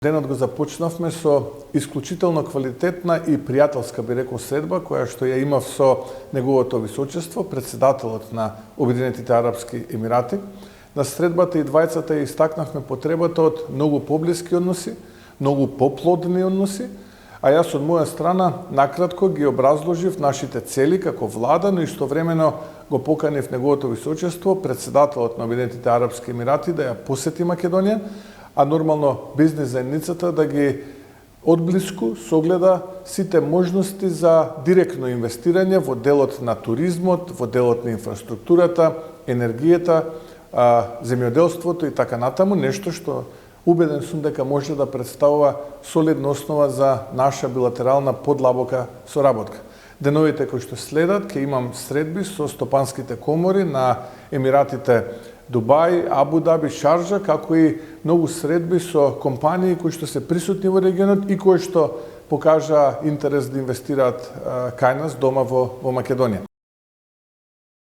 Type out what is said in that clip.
Денот го започнавме со исклучително квалитетна и пријателска, би рекол, средба, која што ја имав со неговото височество, председателот на Обединетите арапски емирати. На средбата и двајцата ја истакнавме потребата од многу поблиски односи, многу поплодни односи, а јас од моја страна накратко ги образложив нашите цели како влада, но истовремено го поканив неговото височество, председателот на Обединетите арапски емирати, да ја посети Македонија, а нормално бизнес заедницата да ги одблиску согледа сите можности за директно инвестирање во делот на туризмот, во делот на инфраструктурата, енергијата, земјоделството и така натаму, нешто што убеден сум дека може да представува солидна основа за наша билатерална подлабока соработка. Деновите кои што следат, ќе имам средби со стопанските комори на Емиратите Дубај, Абу Даби, Шарджа, како и многу средби со компании кои што се присутни во регионот и кои што покажаа интерес да инвестираат кај нас дома во Македонија.